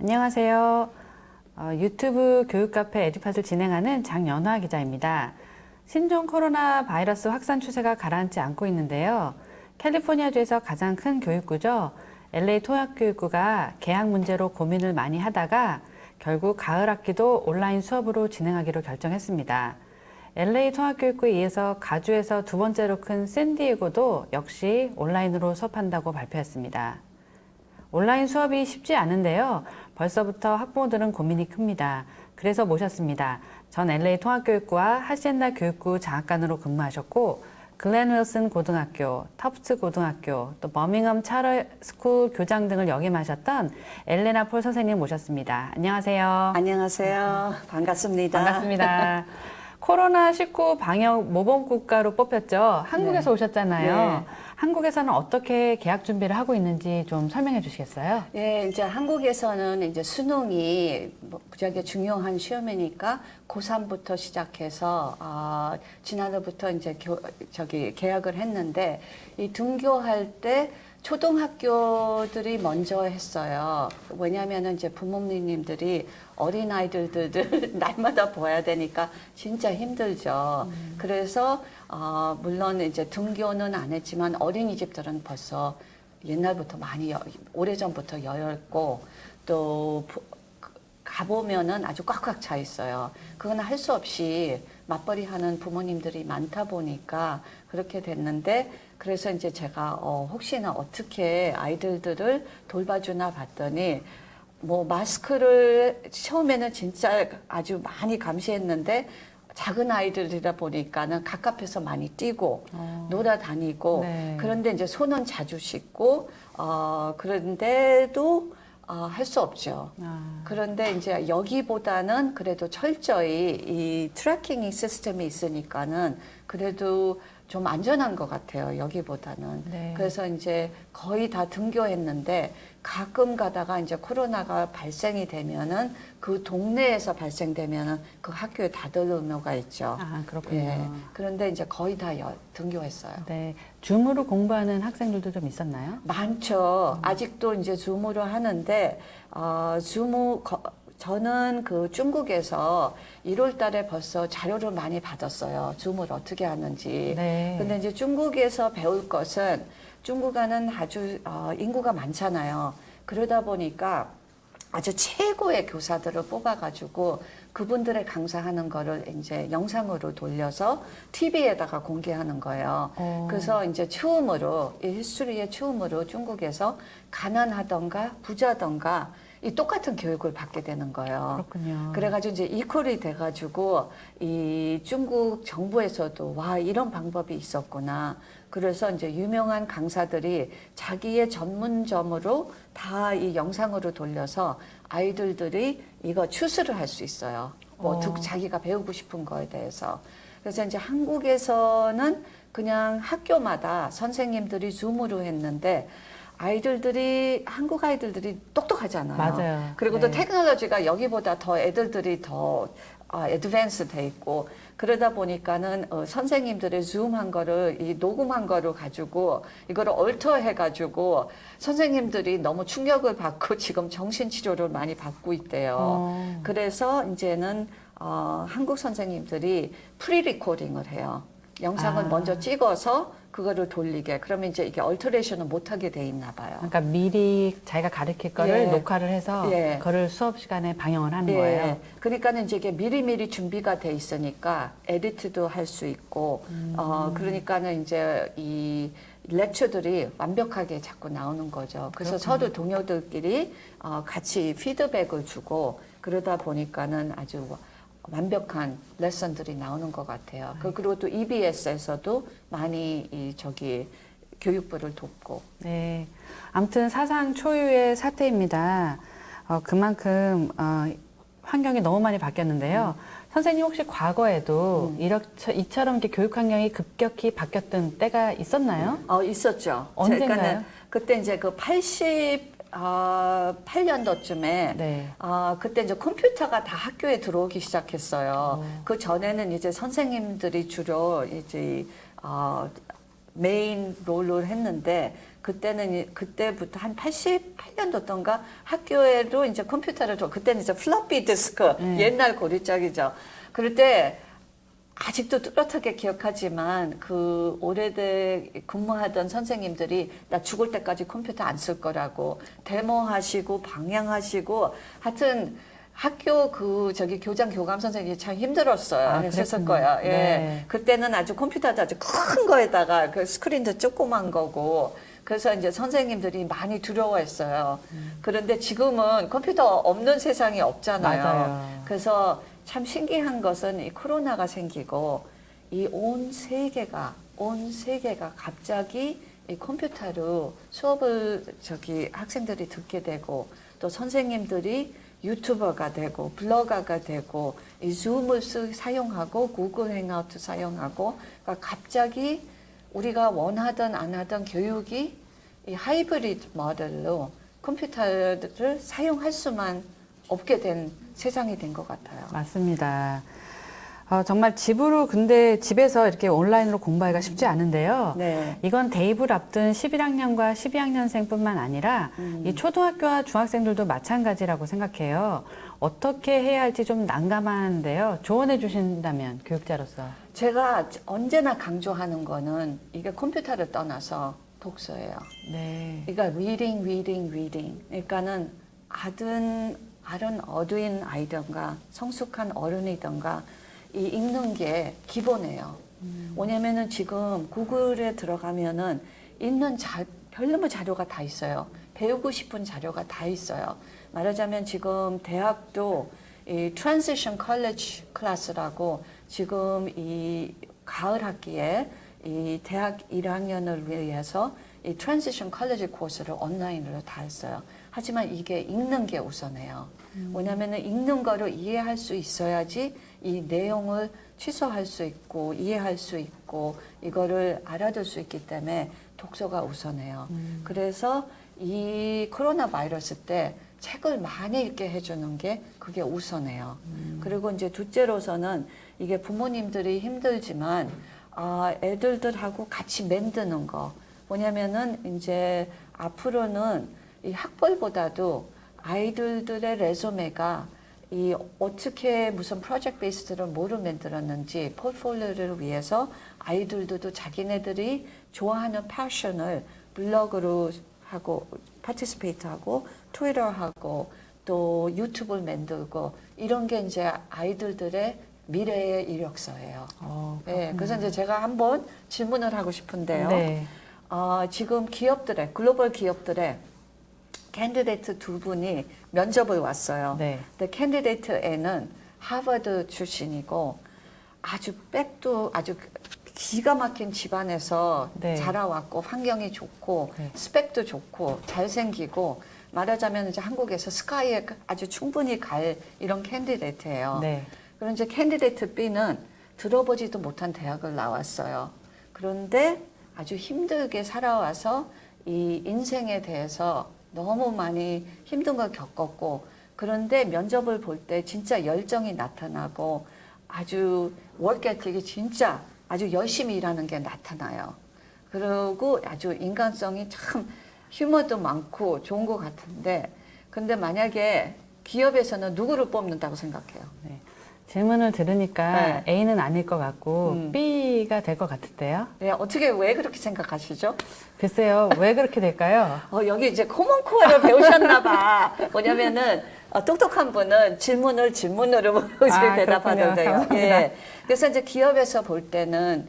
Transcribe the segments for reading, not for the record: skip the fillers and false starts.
안녕하세요. 유튜브 교육카페 에듀팟을 진행하는 장연화 기자입니다. 신종 코로나 바이러스 확산 추세가 가라앉지 않고 있는데요. 캘리포니아주에서 가장 큰 교육구죠. LA 통합교육구가 개학 문제로 고민을 많이 하다가 결국 가을 학기도 온라인 수업으로 진행하기로 결정했습니다. LA 통합교육구에 이어서 가주에서 두 번째로 큰 샌디에고도 역시 온라인으로 수업한다고 발표했습니다. 온라인 수업이 쉽지 않은데요. 벌써부터 학부모들은 고민이 큽니다. 그래서 모셨습니다. 전 LA 통합교육구와 하시엔다 교육구 장학관으로 근무하셨고 글렌 윌슨 고등학교, 터프트 고등학교, 또 버밍엄 차럴 스쿨 교장 등을 역임하셨던 엘레나 폴 선생님 모셨습니다. 안녕하세요. 안녕하세요. 반갑습니다. 반갑습니다. 코로나19 방역 모범 국가로 뽑혔죠. 한국에서 네. 오셨잖아요. 네. 한국에서는 어떻게 개학 준비를 하고 있는지 좀 설명해 주시겠어요? 예, 이제 한국에서는 이제 수능이 무지하게 중요한 시험이니까 고3부터 시작해서 지난해부터 이제 개학을 했는데 이 등교할 때 초등학교들이 먼저 했어요. 왜냐하면 이제 부모님들이 어린아이들을 날마다 봐야 되니까 진짜 힘들죠. 그래서 물론 이제 등교는 안 했지만 어린이집들은 벌써 옛날부터 많이 오래전부터 열렸고 또 가보면은 아주 꽉꽉 차 있어요. 그건 할 수 없이 맞벌이 하는 부모님들이 많다 보니까 그렇게 됐는데 그래서 이제 제가 혹시나 어떻게 아이들을 돌봐주나 봤더니 뭐 마스크를 처음에는 진짜 아주 많이 감시했는데 작은 아이들이다 보니까는 가깝해서 많이 뛰고 놀아다니고 네. 그런데 이제 손은 자주 씻고 그런데도 할 수 없죠. 그런데 이제 여기보다는 그래도 철저히 이 트래킹 시스템이 있으니까는 그래도 좀 안전한 것 같아요. 여기보다는. 네. 그래서 이제 거의 다 등교했는데 가끔 가다가 이제 코로나가 발생이 되면은 그 동네에서 발생되면은 그 학교에 닫을 의무가 있죠. 아, 그렇군요. 예. 그런데 이제 거의 다 등교했어요. 네. 줌으로 공부하는 학생들도 좀 있었나요? 많죠. 아직도 이제 줌으로 하는데, 저는 그 중국에서 1월 달에 벌써 자료를 많이 받았어요. 줌을 어떻게 하는지. 네. 근데 이제 중국에서 배울 것은 중국어는 아주 인구가 많잖아요. 그러다 보니까 아주 최고의 교사들을 뽑아가지고 그분들의 강사하는 거를 이제 영상으로 돌려서 TV에다가 공개하는 거예요. 그래서 이제 처음으로, 이 히스토리의 처음으로 중국에서 가난하던가 부자던가 이 똑같은 교육을 받게 되는 거예요. 그렇군요. 그래가지고 이제 이퀄이 돼가지고 이 중국 정부에서도 와, 이런 방법이 있었구나. 그래서 이제 유명한 강사들이 자기의 전문점으로 다 이 영상으로 돌려서 아이들이 이거 추스를 할 수 있어요. 뭐 자기가 배우고 싶은 거에 대해서. 그래서 이제 한국에서는 그냥 학교마다 선생님들이 줌으로 했는데 한국 아이들이 똑똑하잖아요. 맞아요. 그리고 또 네. 테크놀로지가 여기보다 더 애들들이 더 애드밴스 돼 있고 그러다 보니까는 선생님들의 줌한 거를 이 녹음한 거를 가지고 이거를 얼터 해가지고 선생님들이 너무 충격을 받고 지금 정신치료를 많이 받고 있대요. 그래서 이제는 한국 선생님들이 프리 리코딩을 해요. 영상을 먼저 찍어서 그거를 돌리게. 그러면 이제 이게 얼터레이션을 못하게 돼 있나 봐요. 그러니까 미리 자기가 가르칠 거를 예. 녹화를 해서 예. 그거를 수업 시간에 방영을 하는 예. 거예요. 그러니까는 이제 이게 미리미리 준비가 돼 있으니까 에디트도 할 수 있고, 그러니까는 이제 이 렉처들이 완벽하게 자꾸 나오는 거죠. 그래서 서로 동료들끼리 같이 피드백을 주고 그러다 보니까는 아주 완벽한 레슨들이 나오는 것 같아요. 그리고 또 EBS에서도 많이 교육부를 돕고. 네. 아무튼 사상 초유의 사태입니다. 그만큼 환경이 너무 많이 바뀌었는데요. 선생님 혹시 과거에도 이처럼 이렇게 교육 환경이 급격히 바뀌었던 때가 있었나요? 있었죠. 언젠가요? 그러니까는 그때 이제 그 88년도쯤에 네. 그때 이제 컴퓨터가 다 학교에 들어오기 시작했어요. 그 전에는 이제 선생님들이 주로 이제 메인 롤을 했는데 그때부터 한 88년도던가 학교에도 이제 컴퓨터를 그때는 이제 플로피 디스크 옛날 고리짝이죠. 그럴 때 아직도 뚜렷하게 기억하지만 그 오래돼 근무하던 선생님들이 나 죽을 때까지 컴퓨터 안 쓸 거라고 데모하시고 방향하시고 하여튼 학교 교장 교감 선생님이 참 힘들었어요. 했을 거야. 예. 네. 그때는 아주 컴퓨터도 아주 큰 거에다가 그 스크린도 조그만 거고 그래서 이제 선생님들이 많이 두려워했어요. 그런데 지금은 컴퓨터 없는 세상이 없잖아요. 맞아요. 그래서 참 신기한 것은 이 코로나가 생기고 이 온 세계가 갑자기 이 컴퓨터로 수업을 학생들이 듣게 되고 또 선생님들이 유튜버가 되고 블로거가 되고 이 줌을 사용하고 구글 행아웃 사용하고 그러니까 갑자기 우리가 원하든 안 하든 교육이 이 하이브리드 모델로 컴퓨터를 사용할 수만 없게 된 세상이 된 것 같아요. 맞습니다. 정말 근데 집에서 이렇게 온라인으로 공부하기가 쉽지 않은데요. 네. 이건 대입을 앞둔 11학년과 12학년생뿐만 아니라 이 초등학교와 중학생들도 마찬가지라고 생각해요. 어떻게 해야 할지 좀 난감한데요. 조언해 주신다면 교육자로서. 제가 언제나 강조하는 거는 이게 컴퓨터를 떠나서 독서예요. 네. 그러니까 reading. 그러니까는 아른 어두인 아이든가 성숙한 어른이든가 이 읽는 게 기본이에요. 왜냐면은 지금 구글에 들어가면은 별의별 자료가 다 있어요. 배우고 싶은 자료가 다 있어요. 말하자면 지금 대학도 이 트랜지션 컬리지 클래스라고 지금 이 가을 학기에 이 대학 1학년을 위해서 이 트랜지션 컬리지 코스를 온라인으로 다 했어요. 하지만 이게 읽는 게 우선해요. 왜냐하면 읽는 거를 이해할 수 있어야지 이 내용을 취소할 수 있고 이해할 수 있고 이거를 알아둘 수 있기 때문에 독서가 우선해요. 그래서 이 코로나 바이러스 때 책을 많이 읽게 해주는 게 그게 우선해요. 그리고 이제 둘째로서는 이게 부모님들이 힘들지만 애들하고 같이 만드는 거. 뭐냐면은 이제 앞으로는 이 학벌보다도 아이들의 레주메가 이 어떻게 무슨 프로젝트 베이스를 뭐를 만들었는지 포트폴리오를 위해서 아이들도 자기네들이 좋아하는 패션을 블로그로 하고 파티시페이트 하고 트위터 하고 또 유튜브를 만들고 이런 게 이제 아이들의 미래의 이력서예요. 네, 그래서 이제 제가 한번 질문을 하고 싶은데요. 네. 지금 글로벌 기업들의 캔디데이트 두 분이 면접을 왔어요. 네. 근데 캔디데이트 A는 하버드 출신이고 백도 아주 기가 막힌 집안에서 네. 자라왔고 환경이 좋고 네. 스펙도 좋고 잘생기고 말하자면 이제 한국에서 스카이에 아주 충분히 갈 이런 캔디데이트예요. 네. 그럼 이제 캔디데이트 B는 들어보지도 못한 대학을 나왔어요. 그런데 아주 힘들게 살아와서 이 인생에 대해서 너무 많이 힘든 걸 겪었고 그런데 면접을 볼 때 진짜 열정이 나타나고 아주 워크 에틱이 진짜 아주 열심히 일하는 게 나타나요. 그리고 아주 인간성이 참 휴머도 많고 좋은 것 같은데 근데 만약에 기업에서는 누구를 뽑는다고 생각해요? 네. 질문을 들으니까 네. A는 아닐 것 같고 B가 될 것 같은데요. 네, 왜 그렇게 생각하시죠? 글쎄요, 왜 그렇게 될까요? 여기 이제 코먼코어를 배우셨나 봐. 뭐냐면은 똑똑한 분은 질문으로 대답하도 돼요. 감사합니다. 예. 그래서 이제 기업에서 볼 때는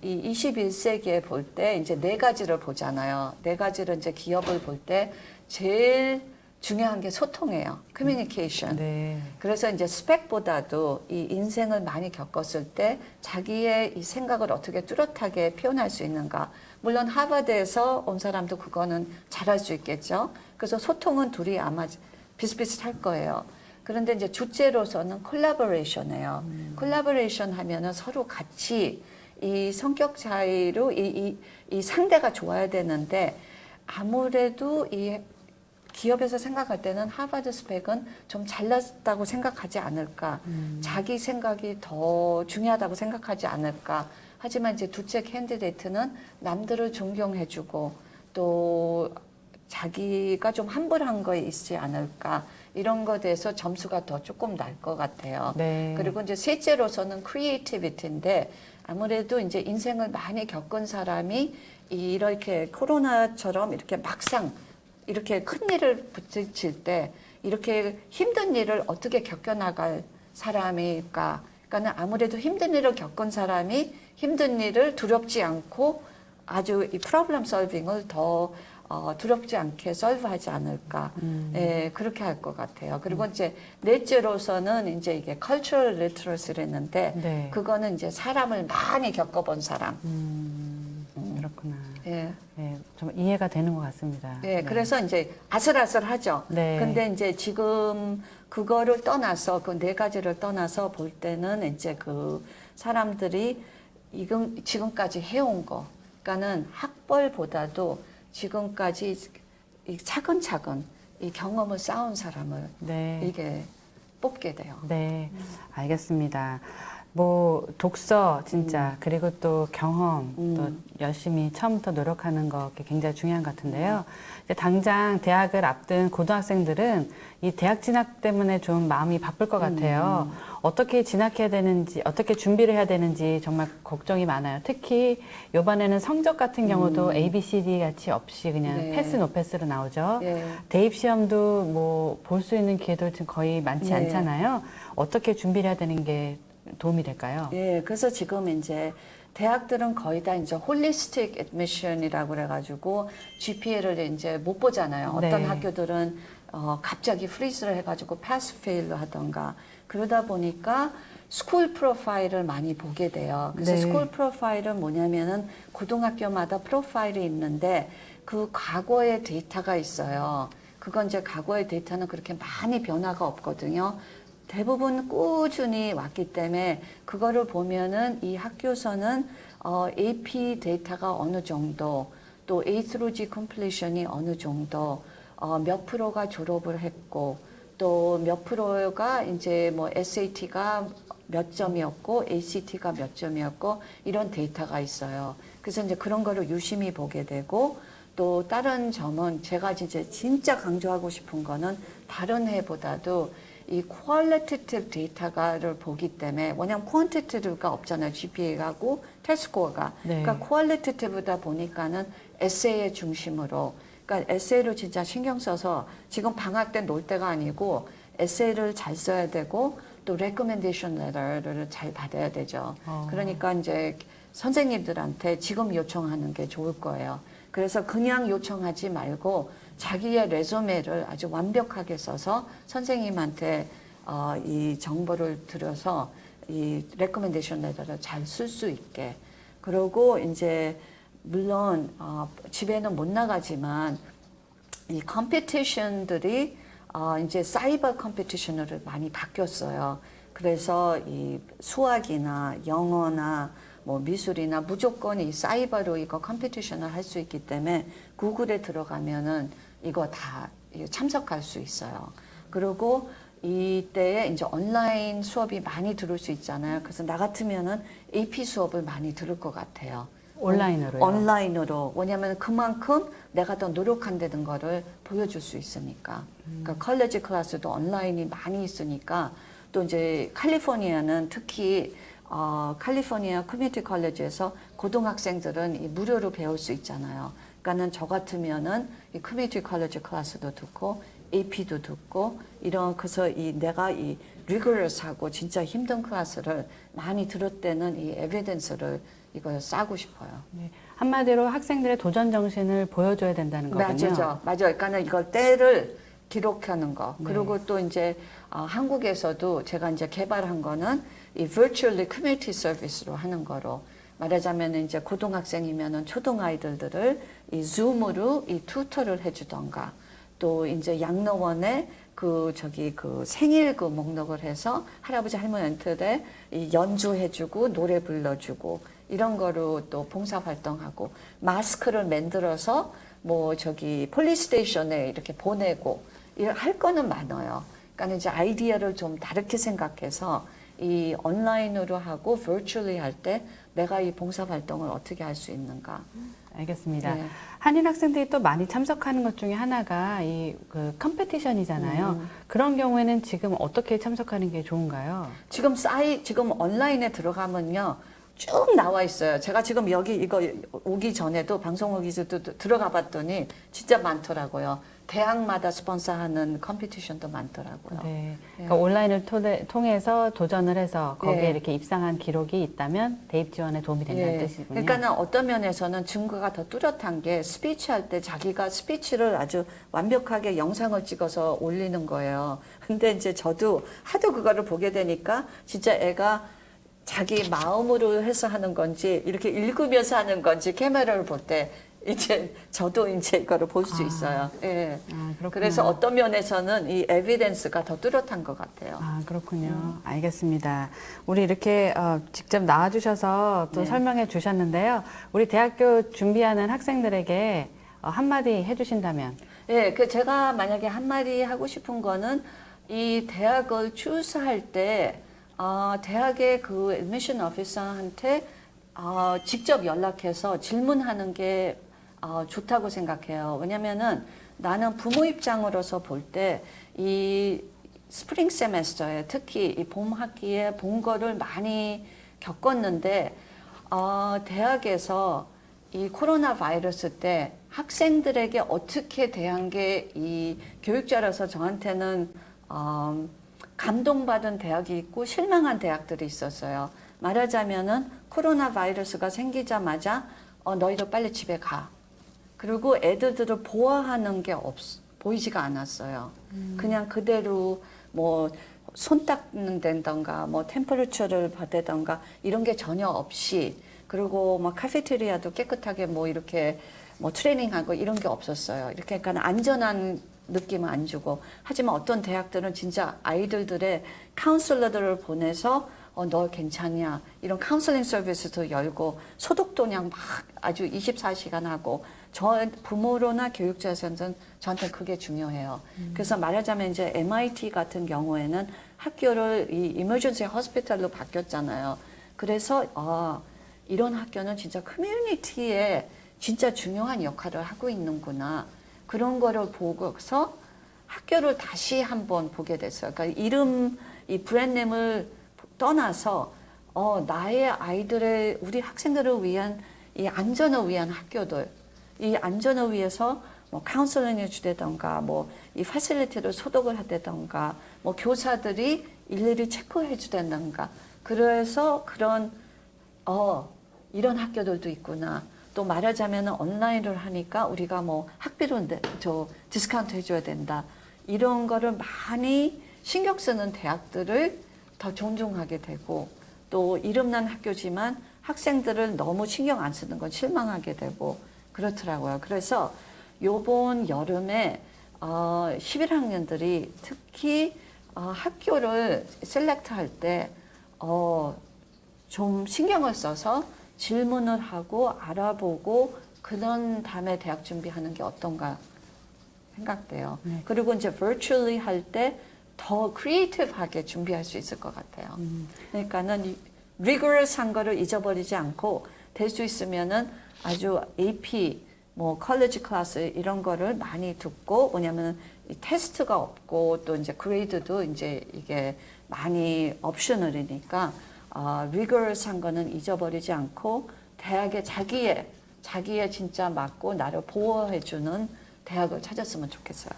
이 21세기에 볼 때 이제 네 가지를 보잖아요. 네 가지를 이제 기업을 볼 때 제일 중요한 게 소통이에요. 커뮤니케이션. 네. 그래서 이제 스펙보다도 이 인생을 많이 겪었을 때 자기의 이 생각을 어떻게 뚜렷하게 표현할 수 있는가. 물론 하버드에서 온 사람도 그거는 잘할 수 있겠죠. 그래서 소통은 둘이 아마 비슷비슷할 거예요. 그런데 이제 주제로서는 콜라보레이션이에요. 콜라보레이션 하면은 서로 같이 이 성격 차이로 이 상대가 좋아야 되는데 아무래도 이 기업에서 생각할 때는 하버드 스펙은 좀 잘났다고 생각하지 않을까. 자기 생각이 더 중요하다고 생각하지 않을까. 하지만 이제 둘째 캔디데이트는 남들을 존경해주고 또 자기가 좀 함불한 거 있지 않을까 이런 거에 대해서 점수가 더 조금 날 것 같아요. 네. 그리고 이제 셋째로서는 크리에이티비티인데 아무래도 이제 인생을 많이 겪은 사람이 이렇게 코로나처럼 이렇게 막상 이렇게 큰 일을 부딪힐 때 이렇게 힘든 일을 어떻게 겪어나갈 사람일까? 그러니까는 아무래도 힘든 일을 겪은 사람이 힘든 일을 두렵지 않고 아주 이 프로블럼 솔빙을 더 두렵지 않게 솔브하지 않을까. 예, 그렇게 할 것 같아요. 그리고 이제 넷째로서는 이제 이게 cultural literacy를 했는데 네. 그거는 이제 사람을 많이 겪어본 사람. 그렇구나. 예. 네, 좀 이해가 되는 것 같습니다. 예, 그래서 이제 아슬아슬하죠. 네. 근데 이제 지금 그거를 떠나서 그 네 가지를 떠나서 볼 때는 이제 그 사람들이 지금까지 해온 거, 그러니까는 학벌보다도 지금까지 이 차근차근 이 경험을 쌓은 사람을 네. 이게 뽑게 돼요. 네, 알겠습니다. 뭐 독서 진짜 그리고 또 경험 또 열심히 처음부터 노력하는 거 굉장히 중요한 것 같은데요. 이제 당장 대학을 앞둔 고등학생들은 이 대학 진학 때문에 좀 마음이 바쁠 것 같아요. 어떻게 진학해야 되는지, 어떻게 준비를 해야 되는지 정말 걱정이 많아요. 특히 이번에는 성적 같은 경우도 A, B, C, D 같이 없이 그냥 네. 패스, 노 패스로 나오죠. 예. 대입 시험도 뭐 볼 수 있는 기회도 지금 거의 많지 네. 않잖아요. 어떻게 준비를 해야 되는 게 도움이 될까요? 예, 그래서 지금 이제 대학들은 거의 다 이제 홀리스틱 애드미션이라고 그래가지고 GPA를 이제 못 보잖아요. 어떤 네. 학교들은 갑자기 프리즈를 해가지고 패스 페일로 하던가 그러다 보니까 스쿨 프로파일을 많이 보게 돼요. 그래서 네. 스쿨 프로파일은 뭐냐면은 고등학교마다 프로파일이 있는데 그 과거의 데이터가 있어요. 그건 이제 과거의 데이터는 그렇게 많이 변화가 없거든요. 대부분 꾸준히 왔기 때문에 그거를 보면은 이 학교에서는 AP 데이터가 어느 정도 또 A through G completion이 어느 정도 몇 프로가 졸업을 했고 또 몇 프로가 이제 뭐 SAT가 몇 점이었고 ACT가 몇 점이었고 이런 데이터가 있어요. 그래서 이제 그런 거를 유심히 보게 되고 또 다른 점은 제가 진짜 강조하고 싶은 거는 다른 해보다도 이 qualitative 데이터를 보기 때문에 왜냐하면 quantitative가 없잖아요. GPA하고 test score가. 네. 그러니까 qualitative다 보니까는 에세이의 중심으로 그러니까 에세이를 진짜 신경 써서 지금 방학 때 놀 때가 아니고 에세이를 잘 써야 되고 또 recommendation letter를 잘 받아야 되죠. 그러니까 이제 선생님들한테 지금 요청하는 게 좋을 거예요. 그래서 그냥 요청하지 말고 자기의 레주메를 아주 완벽하게 써서 선생님한테 이 정보를 들여서 이 레코멘데이션 레터를 잘 쓸 수 있게. 그리고 이제 물론 집에는 못 나가지만 이 컴피티션들이 이제 사이버 컴피티션으로 많이 바뀌었어요. 그래서 이 수학이나 영어나 뭐 미술이나 무조건 이 사이버로 이거 컴피티션을 할 수 있기 때문에 구글에 들어가면은 이거 다 참석할 수 있어요. 그리고 이때에 이제 온라인 수업이 많이 들을 수 있잖아요. 그래서 나 같으면은 AP 수업을 많이 들을 것 같아요. 온라인으로요? 온라인으로. 왜냐하면 그만큼 내가 더 노력한다는 거를 보여줄 수 있으니까. 그러니까 컬리지 클래스도 온라인이 많이 있으니까 또 이제 캘리포니아는 특히 캘리포니아 커뮤니티 컬리지에서 고등학생들은 이 무료로 배울 수 있잖아요. 그러니까는 저 같으면은 이 커뮤니티 컬리지 클래스도 듣고 AP도 듣고 이런 그래서 내가 이 리그러스하고 진짜 힘든 클래스를 많이 들을 때는 이 에비던스를 이걸 싸고 싶어요. 네. 한마디로 학생들의 도전 정신을 보여줘야 된다는 거군요. 맞아요. 그러니까는 이걸 때를 기록하는 거. 네. 그리고 또 이제 한국에서도 제가 이제 개발한 거는 이 virtually community service로 하는 거로 말하자면 이제 고등학생이면은 초등 아이들을 이 줌으로 이 튜터를 해주던가 또 이제 양로원에 그 생일 그 목록을 해서 할아버지 할머니한테 이 연주해주고 노래 불러주고 이런 거로 또 봉사활동하고 마스크를 만들어서 뭐 폴리스테이션에 이렇게 보내고 할 거는 많아요. 그러니까 이제 아이디어를 좀 다르게 생각해서 이 온라인으로 하고 virtually 할 때 내가 이 봉사 활동을 어떻게 할 수 있는가. 알겠습니다. 네. 한인 학생들이 또 많이 참석하는 것 중에 하나가 이 그 컴페티션이잖아요. 그런 경우에는 지금 어떻게 참석하는 게 좋은가요? 지금 온라인에 들어가면요. 쭉 나와 있어요. 제가 지금 여기 이거 오기 전에도 방송 오기 전에도 들어가 봤더니 진짜 많더라고요. 대학마다 스폰서하는 컴피티션도 많더라고요. 네. 그러니까 온라인을 통해서 도전을 해서 거기에 네. 이렇게 입상한 기록이 있다면 대입 지원에 도움이 된다는 예. 뜻이군요. 그러니까는 어떤 면에서는 증거가 더 뚜렷한 게 스피치 할 때 자기가 스피치를 아주 완벽하게 영상을 찍어서 올리는 거예요. 근데 이제 저도 하도 그거를 보게 되니까 진짜 애가 자기 마음으로 해서 하는 건지 이렇게 읽으면서 하는 건지 카메라를 볼 때 이제 저도 이제 이거를 볼 수 있어요. 예. 그렇구나. 그래서 어떤 면에서는 이 에비던스가 더 뚜렷한 것 같아요. 그렇군요. 알겠습니다. 우리 이렇게 직접 나와주셔서 또 네. 설명해 주셨는데요. 우리 대학교 준비하는 학생들에게 한마디 해주신다면? 예, 그 제가 만약에 한마디 하고 싶은 거는 이 대학을 추스할 때 대학의 그 애드미션 오피서한테 직접 연락해서 질문하는 게 좋다고 생각해요. 왜냐면은 나는 부모 입장으로서 볼 때 이 스프링 세메스터에 특히 이 봄 학기에 본 거를 많이 겪었는데 대학에서 이 코로나 바이러스 때 학생들에게 어떻게 대한 게 이 교육자로서 저한테는 감동받은 대학이 있고 실망한 대학들이 있었어요. 말하자면은 코로나 바이러스가 생기자마자 너희도 빨리 집에 가. 그리고 애들을 보호하는 게 보이지가 않았어요. 그냥 그대로 뭐 손 닦는 데던가 뭐 템퍼러처를 받다던가 이런 게 전혀 없이 그리고 뭐 카페테리아도 깨끗하게 뭐 이렇게 뭐 트레이닝하고 이런 게 없었어요. 이렇게 약간 안전한 느낌을 안 주고 하지만 어떤 대학들은 진짜 아이들의 카운슬러들을 보내서 너 괜찮냐 이런 카운슬링 서비스도 열고 소독도 그냥 막 아주 24시간 하고 저 부모로나 교육자에서는 저한테 그게 중요해요. 그래서 말하자면 이제 MIT 같은 경우에는 학교를 이 이머전시 호스피탈로 바뀌었잖아요. 그래서 이런 학교는 진짜 커뮤니티에 진짜 중요한 역할을 하고 있는구나. 그런 거를 보고서 학교를 다시 한번 보게 됐어요. 그러니까 이 브랜드네임을 떠나서 나의 아이들의 우리 학생들을 위한 이 안전을 위한 학교들, 이 안전을 위해서 뭐 카운슬링을 주다던가 뭐 이 패실리티를 소독을 하다던가 뭐 교사들이 일일이 체크해 주다던가 그래서 그런 이런 학교들도 있구나. 또 말하자면 온라인을 하니까 우리가 뭐 학비로 저 디스카운트 해줘야 된다. 이런 거를 많이 신경 쓰는 대학들을 더 존중하게 되고 또 이름난 학교지만 학생들을 너무 신경 안 쓰는 건 실망하게 되고 그렇더라고요. 그래서 요번 여름에 11학년들이 특히 학교를 셀렉트 할 때 좀 신경을 써서 질문을 하고 알아보고 그런 다음에 대학 준비하는 게 어떤가 생각돼요. 네. 그리고 이제 virtually 할 때 더 크리에이티브하게 준비할 수 있을 것 같아요. 그러니까는 rigorous한 거를 잊어버리지 않고 될 수 있으면은 아주 AP 뭐 컬리지 클래스 이런 거를 많이 듣고 뭐냐면 이 테스트가 없고 또 이제 그레이드도 이제 이게 많이 옵셔널이니까 rigorous한 거는 잊어버리지 않고 대학에 자기의 진짜 맞고 나를 보호해주는 대학을 찾았으면 좋겠어요.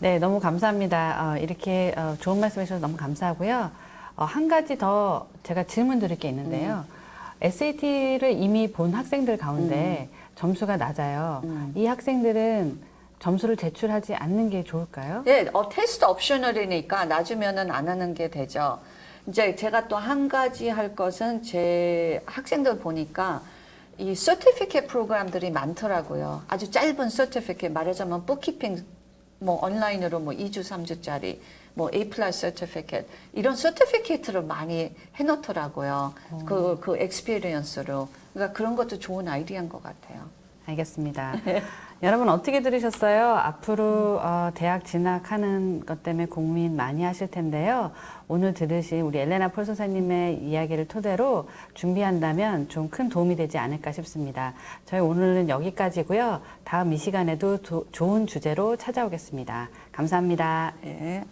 네, 너무 감사합니다. 이렇게 좋은 말씀 해주셔서 너무 감사하고요. 한 가지 더 제가 질문 드릴 게 있는데요. SAT를 이미 본 학생들 가운데 점수가 낮아요. 이 학생들은 점수를 제출하지 않는 게 좋을까요? 네, 테스트 옵셔널이니까 낮으면은 안 하는 게 되죠. 이제 제가 또 한 가지 할 것은 제 학생들 보니까 이 서티피케이트 프로그램들이 많더라고요. 아주 짧은 서티피케이트 말하자면 북키핑 뭐 온라인으로 뭐 2주, 3주짜리 뭐 A 플러스 서티피케이트 이런 서티피케이트를 많이 해놓더라고요. 그 엑스피리언스로. 그러니까 그런 것도 좋은 아이디어인 것 같아요. 알겠습니다. 여러분 어떻게 들으셨어요? 앞으로 대학 진학하는 것 때문에 고민 많이 하실 텐데요. 오늘 들으신 우리 엘레나 폴 선생님의 이야기를 토대로 준비한다면 좀 큰 도움이 되지 않을까 싶습니다. 저희 오늘은 여기까지고요. 다음 이 시간에도 좋은 주제로 찾아오겠습니다. 감사합니다. 예.